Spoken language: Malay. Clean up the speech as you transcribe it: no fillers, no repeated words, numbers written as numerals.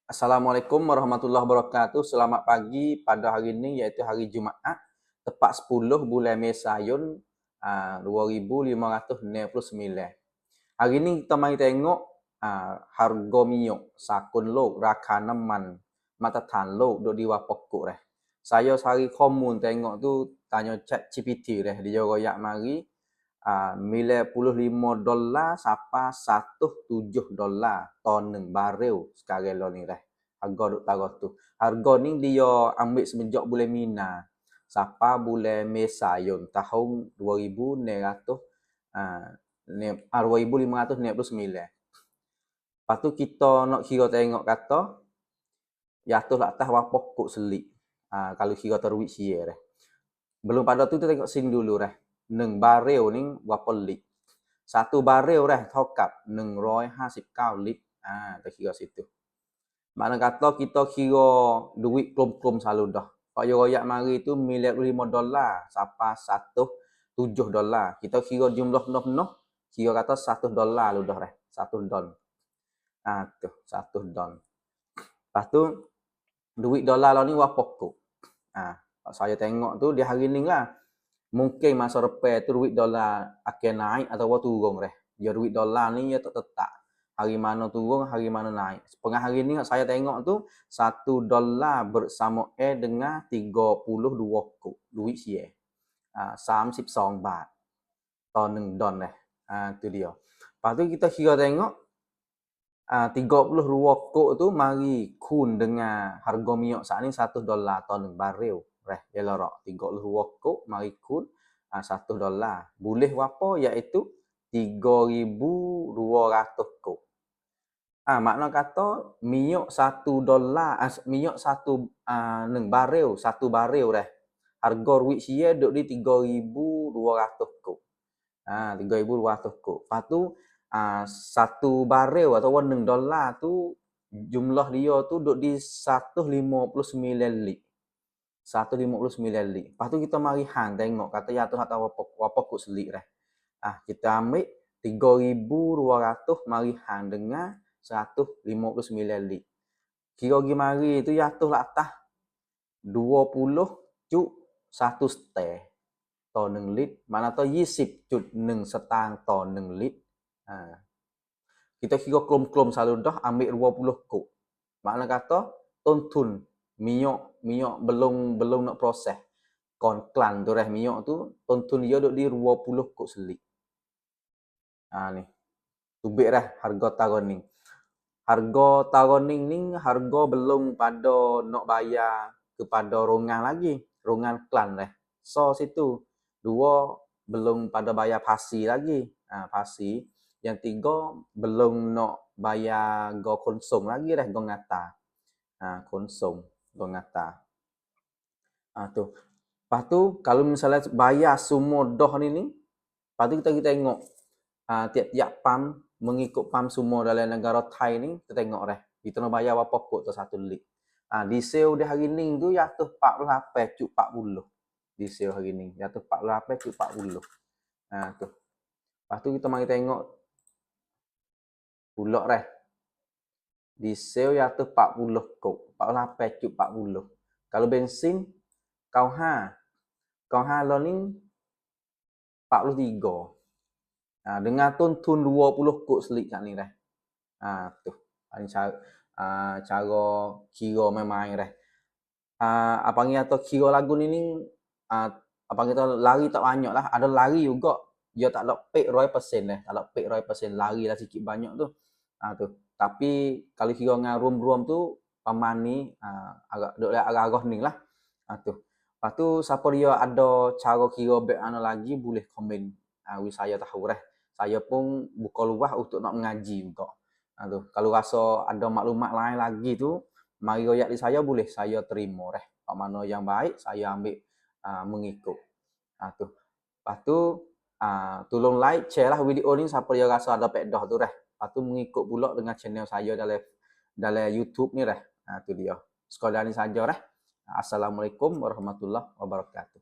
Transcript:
Assalamualaikum warahmatullahi wabarakatuh. Selamat pagi pada hari ini iaitu hari Jumaat tepat 10 bulan Mei Sayun 2569. Hari ini kita mari tengok harga minyak, sakun lok, raka neman, mata tan lok duk di pokok dah. Saya sehari komun tengok tu tanya chat GPT dah dia royak mari $95 sampai $107 ton barel sekarang lo ni dah. Harga duk taruh tu. Harga ni dia ambil semenjak bulan Mina sampai bulan Mei Sayun tahun 2569. Lepas tu kita nak kira tengok kata jatuh lah atas pokok selik. Kalau kira teruik sia dah. Belum pada tu kita tengok sini dulu dah. 1 barel ni berapa lit? 1 barel dah tokap 159 lit. Kita kira situ. Makna kata kita kira duit klum-klum selalu dah. Pak royak mari tu $95 sampai $107. Kita kira jumlah penuh-penuh, kira kata $100 lu dah. 1 don. Tu, 1 don. Lepas tu duit dolar lah ni pokok. Saya tengok tu di hari ni lah. Mungkin masa depan tu duit dolar akan naik atau turun dah. Dia duit dolar ni dia tak tetap. Hari mana turun, hari mana naik. Setengah hari ni saya tengok tu $1 bersama dengan 32 kok. Duit sia. 32 baht. Ton 1 don dah. Tu dia. Lepas tu kita kira tengok 32 kok tu mari kun dengan harga minyak saat ni $1 ton barel. Dia lorak 32 kok mari kun $1. Boleh berapa iaitu 3,200 kok. Makna kata minyak $1, minyak 1 barel, 1 barel dah. Harga ruit sia duk di 3,200 kok. 3,200 kok. Lepas tu 1 barel atau $1 tu jumlah dia tu duk di 159 lit. 159 lit. Lepas tu kita mari hang tengok kata ya tu atau apa kok selik dah. Kita ambil 3,200 mari hang dengan 159 lit. Kira gi mari tu jatuh lah atas 20 cuk 1 setengah ton 1 lit. Mana tu 20 cuk 1 setang ton 1 lit. Kita kira klum-klum selalu dah ambil 20 kok. Makna kata tontun minyak belum nak proses. Klan tu dah minyak tu tontun dia duk di 20 kok selik. Ni. Tubik dah harga taroning. Harga taroning ni harga belum pada nak bayar kepada rongan lagi. Rongan klan dah. So situ. 2 belum pada bayar pasi lagi. Pasi. Yang 3 belum nak bayar go konsum lagi dah. Go ngata. Konsum. Go ngata. Tu. Lepas tu kalau misalnya bayar semua dah ni. Lepas tu kita tengok. Tiap-tiap pam mengikut pam semua dalam negara Thai ni, kita tengok dah. Kita nak bayar berapa kok tu 1 lit. Diesel di hari ni tu jatuh 48 cuk 40. Diesel hari ni jatuh 48 cuk 40. Tu. Lepas tu kita mari tengok pulak dah. Diesel jatuh 40 kok, 48 cuk 40. Kalau bensin kau lo ni 43. Dengan tun 20 kok selik kat ni dah. Tu. Ini cara kira main-main dah. Apa ni atau kira lagu ni apa kita lari tak banyak lah. Ada lari juga. Dia tak ada pek 100% dah. Tak ada pek 100% lari lah sikit banyak tu. Tu. Tapi kalau kira dengan room tu paman ni agak ni lah. Tu. Lepas tu siapa dia ada cara kira back ana lagi boleh komen. Saya tahu dah. Saya pun buka luah untuk nak mengaji juga. Tu. Kalau rasa ada maklumat lain lagi tu, mari royak di saya boleh saya terima dah. Pak mana yang baik saya ambil mengikut. Tu. Lepas tu tolong like, share lah video ni siapa dia rasa ada faedah tu dah. Lepas tu mengikut pula dengan channel saya dalam YouTube ni dah. Tu dia. Sekadar ni saja dah. Assalamualaikum warahmatullahi wabarakatuh.